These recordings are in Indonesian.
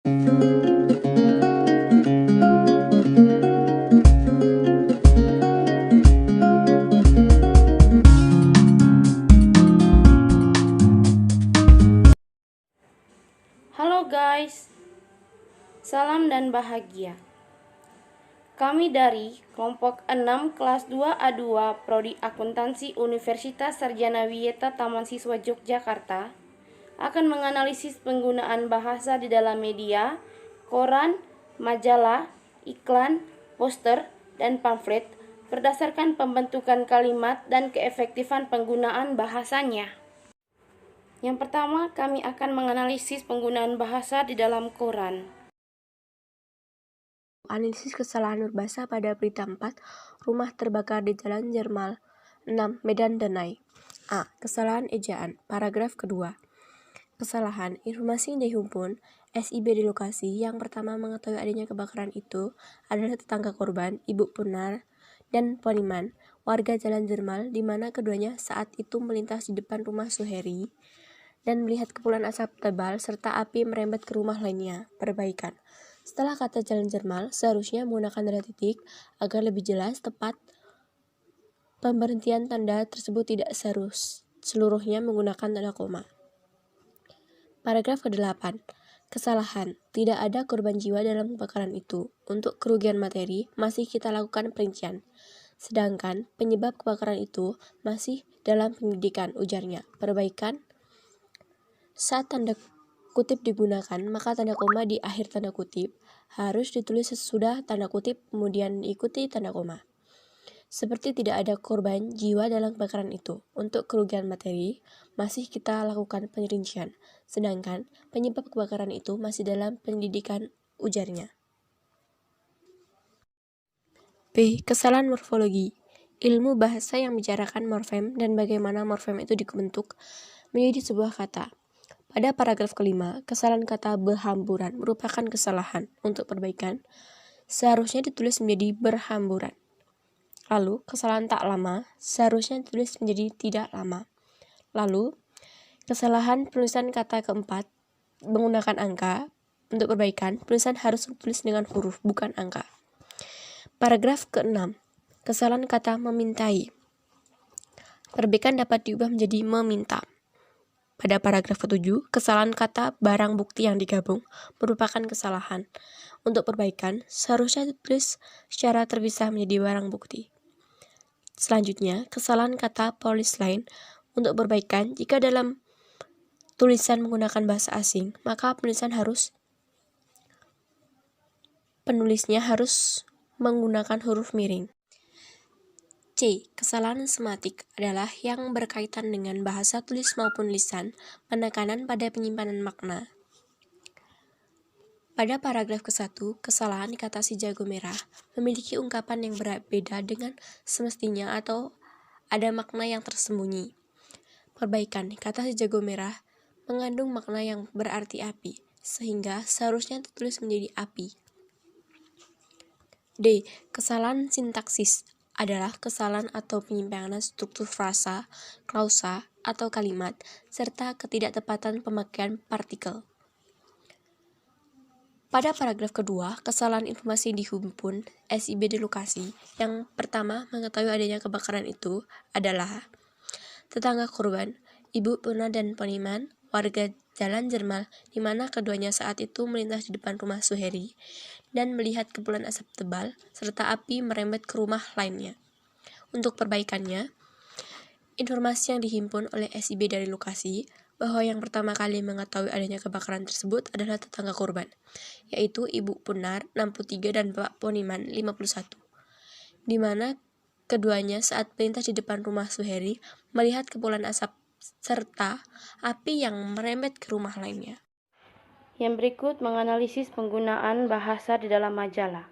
Halo guys, salam dan bahagia. Kami dari kelompok 6 kelas 2A2 Prodi Akuntansi Universitas Sarjana Wiyata Taman Siswa Yogyakarta akan menganalisis penggunaan bahasa di dalam media, koran, majalah, iklan, poster, dan pamflet berdasarkan pembentukan kalimat dan keefektifan penggunaan bahasanya. Yang pertama, kami akan menganalisis penggunaan bahasa di dalam koran. Analisis kesalahan berbahasa pada berita 4, rumah terbakar di Jalan Jermal 6, Medan Danai. A. Kesalahan ejaan. Paragraf kedua. Kesalahan informasi yang dihimpun SIB di lokasi yang pertama mengetahui adanya kebakaran itu adalah tetangga korban, Ibu Punar dan Poniman, warga Jalan Jermal, di mana keduanya saat itu melintas di depan rumah Suheri dan melihat kepulan asap tebal serta api merembet ke rumah lainnya. Perbaikan. Setelah kata Jalan Jermal, seharusnya menggunakan tanda titik agar lebih jelas tepat. Pemberhentian tanda tersebut tidak seluruhnya menggunakan tanda koma. Paragraf ke-8. Kesalahan. Tidak ada korban jiwa dalam kebakaran itu. Untuk kerugian materi, masih kita lakukan perincian. Sedangkan penyebab kebakaran itu masih dalam penyelidikan, ujarnya. Perbaikan. Saat tanda kutip digunakan, maka tanda koma di akhir tanda kutip harus ditulis sesudah tanda kutip kemudian diikuti tanda koma. Seperti tidak ada korban jiwa dalam kebakaran itu. Untuk kerugian materi, masih kita lakukan perincian. Sedangkan penyebab kebakaran itu masih dalam penyelidikan, ujarnya. B. Kesalahan morfologi. Ilmu bahasa yang membicarakan morfem dan bagaimana morfem itu dibentuk menjadi sebuah kata. Pada paragraf kelima, kesalahan kata berhamburan merupakan kesalahan. Untuk perbaikan, seharusnya ditulis menjadi berhamburan. Lalu, kesalahan tak lama seharusnya ditulis menjadi tidak lama. Lalu, kesalahan penulisan kata keempat menggunakan angka. Untuk perbaikan, penulisan harus ditulis dengan huruf, bukan angka. Paragraf ke-6, kesalahan kata memintai. Perbaikan dapat diubah menjadi meminta. Pada paragraf ke-7, kesalahan kata barang bukti yang digabung merupakan kesalahan. Untuk perbaikan, seharusnya ditulis secara terpisah menjadi barang bukti. Selanjutnya, kesalahan kata police line. Untuk perbaikan, jika dalam tulisan menggunakan bahasa asing, maka penulisnya harus menggunakan huruf miring. C. Kesalahan sematik adalah yang berkaitan dengan bahasa tulis maupun lisan, penekanan pada penyimpanan makna. Pada paragraf ke-1, kesalahan di kata si jago merah memiliki ungkapan yang berbeda dengan semestinya atau ada makna yang tersembunyi. Perbaikan, kata si jago merah mengandung makna yang berarti api, sehingga seharusnya ditulis menjadi api. D. Kesalahan sintaksis adalah kesalahan atau penyimpangan struktur frasa, klausa, atau kalimat, serta ketidaktepatan pemakaian partikel. Pada paragraf kedua, kesalahan informasi dihimpun SIB di lokasi yang pertama mengetahui adanya kebakaran itu adalah tetangga korban, Ibu Purna dan Poniman, warga Jalan Jermal, di mana keduanya saat itu melintas di depan rumah Suheri dan melihat kepulan asap tebal serta api merembet ke rumah lainnya. Untuk perbaikannya, informasi yang dihimpun oleh SIB dari lokasi bahwa yang pertama kali mengetahui adanya kebakaran tersebut adalah tetangga korban, yaitu Ibu Punar 63 dan Pak Poniman 51, di mana keduanya saat melintas di depan rumah Suheri melihat kepulan asap serta api yang merembet ke rumah lainnya. Yang berikut menganalisis penggunaan bahasa di dalam majalah.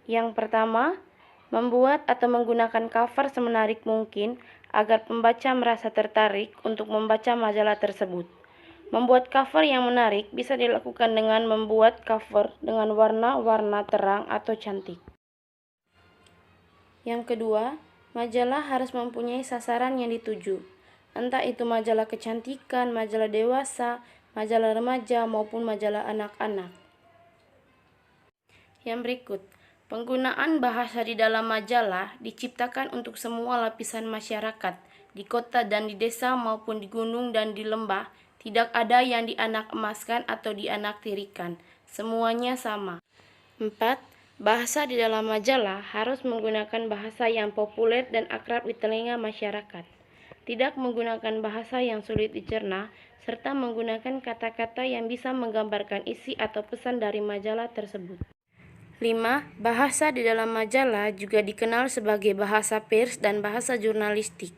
Yang pertama, membuat atau menggunakan cover semenarik mungkin agar pembaca merasa tertarik untuk membaca majalah tersebut. Membuat cover yang menarik bisa dilakukan dengan membuat cover dengan warna-warna terang atau cantik. Yang kedua, majalah harus mempunyai sasaran yang dituju. Entah itu majalah kecantikan, majalah dewasa, majalah remaja maupun majalah anak-anak. Yang berikut, penggunaan bahasa di dalam majalah diciptakan untuk semua lapisan masyarakat, di kota dan di desa maupun di gunung dan di lembah. Tidak ada yang dianak emaskan atau dianak tirikan, semuanya sama. 4. Bahasa di dalam majalah harus menggunakan bahasa yang populer dan akrab di telinga masyarakat. Tidak menggunakan bahasa yang sulit dicerna, serta menggunakan kata-kata yang bisa menggambarkan isi atau pesan dari majalah tersebut. 5. Bahasa di dalam majalah juga dikenal sebagai bahasa pers dan bahasa jurnalistik.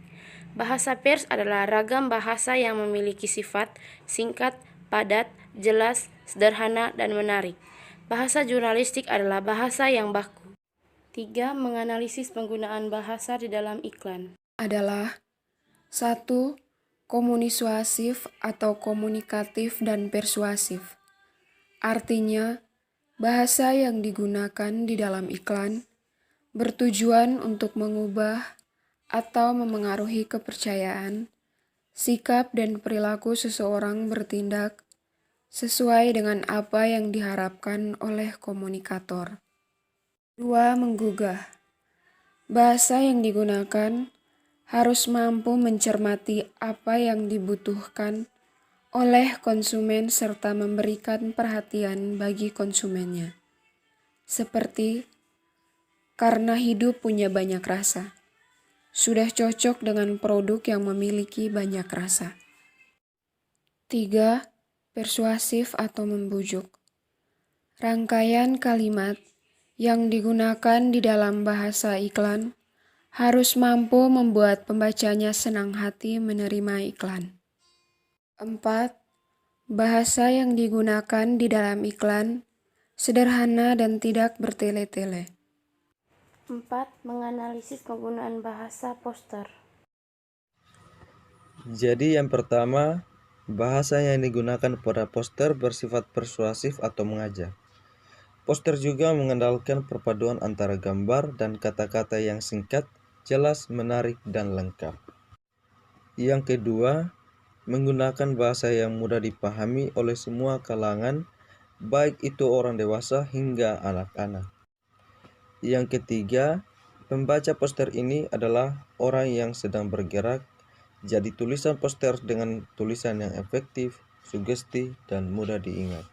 Bahasa pers adalah ragam bahasa yang memiliki sifat singkat, padat, jelas, sederhana, dan menarik. Bahasa jurnalistik adalah bahasa yang baku. 3. Menganalisis penggunaan bahasa di dalam iklan. Adalah 1. Komunisuasif atau komunikatif dan persuasif. Artinya, bahasa yang digunakan di dalam iklan bertujuan untuk mengubah atau memengaruhi kepercayaan, sikap dan perilaku seseorang bertindak sesuai dengan apa yang diharapkan oleh komunikator. 2. Menggugah. Bahasa yang digunakan harus mampu mencermati apa yang dibutuhkan oleh konsumen serta memberikan perhatian bagi konsumennya. Seperti, karena hidup punya banyak rasa, sudah cocok dengan produk yang memiliki banyak rasa. 3. Persuasif atau membujuk. Rangkaian kalimat yang digunakan di dalam bahasa iklan harus mampu membuat pembacanya senang hati menerima iklan. 4. Bahasa yang digunakan di dalam iklan sederhana dan tidak bertele-tele. 4. Menganalisis penggunaan bahasa poster. Jadi yang pertama, bahasa yang digunakan pada poster bersifat persuasif atau mengajak. Poster juga mengandalkan perpaduan antara gambar dan kata-kata yang singkat, jelas, menarik, dan lengkap. Yang kedua, menggunakan bahasa yang mudah dipahami oleh semua kalangan, baik itu orang dewasa hingga anak-anak. Yang ketiga, pembaca poster ini adalah orang yang sedang bergerak, jadi tulisan poster dengan tulisan yang efektif, sugesti, dan mudah diingat.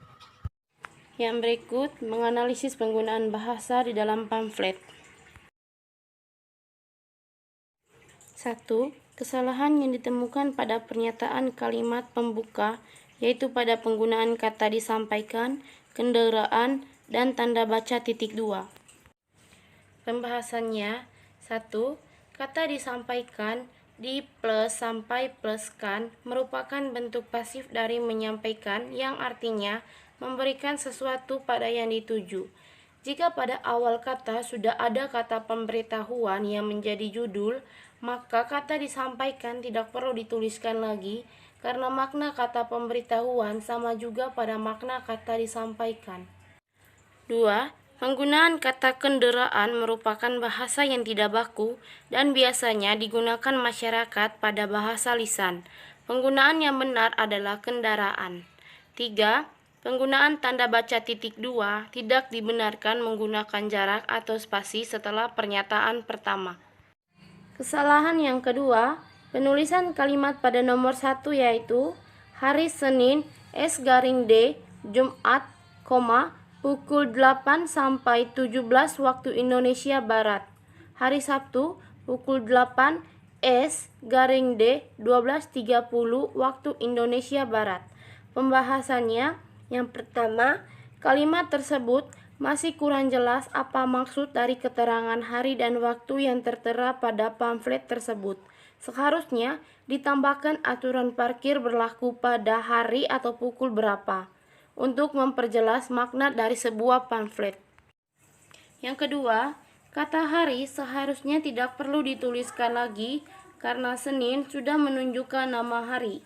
Yang berikut, menganalisis penggunaan bahasa di dalam pamflet. 1. Kesalahan yang ditemukan pada pernyataan kalimat pembuka, yaitu pada penggunaan kata disampaikan, kendaraan, dan tanda baca titik 2. Pembahasannya. 1. Kata disampaikan di plus sampai pluskan merupakan bentuk pasif dari menyampaikan yang artinya memberikan sesuatu pada yang dituju. Jika pada awal kata sudah ada kata pemberitahuan yang menjadi judul, maka kata disampaikan tidak perlu dituliskan lagi karena makna kata pemberitahuan sama juga pada makna kata disampaikan. 2. Penggunaan kata kendaraan merupakan bahasa yang tidak baku dan biasanya digunakan masyarakat pada bahasa lisan. Penggunaan yang benar adalah kendaraan. 3. Penggunaan tanda baca titik 2 tidak dibenarkan menggunakan jarak atau spasi setelah pernyataan pertama. Kesalahan yang kedua, penulisan kalimat pada nomor 1 yaitu hari Senin S_D Jumat, pukul 8 sampai 17 waktu Indonesia Barat. Hari Sabtu pukul 8 S_D 12.30 waktu Indonesia Barat. Pembahasannya, yang pertama, kalimat tersebut masih kurang jelas apa maksud dari keterangan hari dan waktu yang tertera pada pamflet tersebut. Seharusnya ditambahkan aturan parkir berlaku pada hari atau pukul berapa untuk memperjelas makna dari sebuah pamflet. Yang kedua, kata hari seharusnya tidak perlu dituliskan lagi karena Senin sudah menunjukkan nama hari.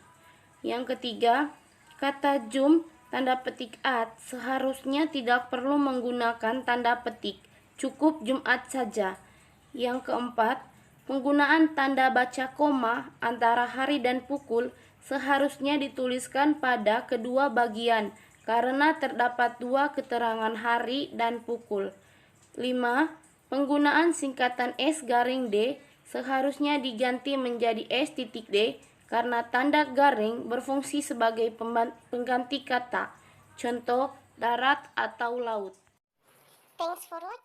Yang ketiga, kata jum tanda petik at seharusnya tidak perlu menggunakan tanda petik, cukup Jumat saja. Yang keempat, penggunaan tanda baca koma antara hari dan pukul seharusnya dituliskan pada kedua bagian karena terdapat dua keterangan hari dan pukul. 5. Penggunaan singkatan S_D seharusnya diganti menjadi S.D karena tanda garing berfungsi sebagai pengganti kata. Contoh, darat atau laut. Thanks for watching.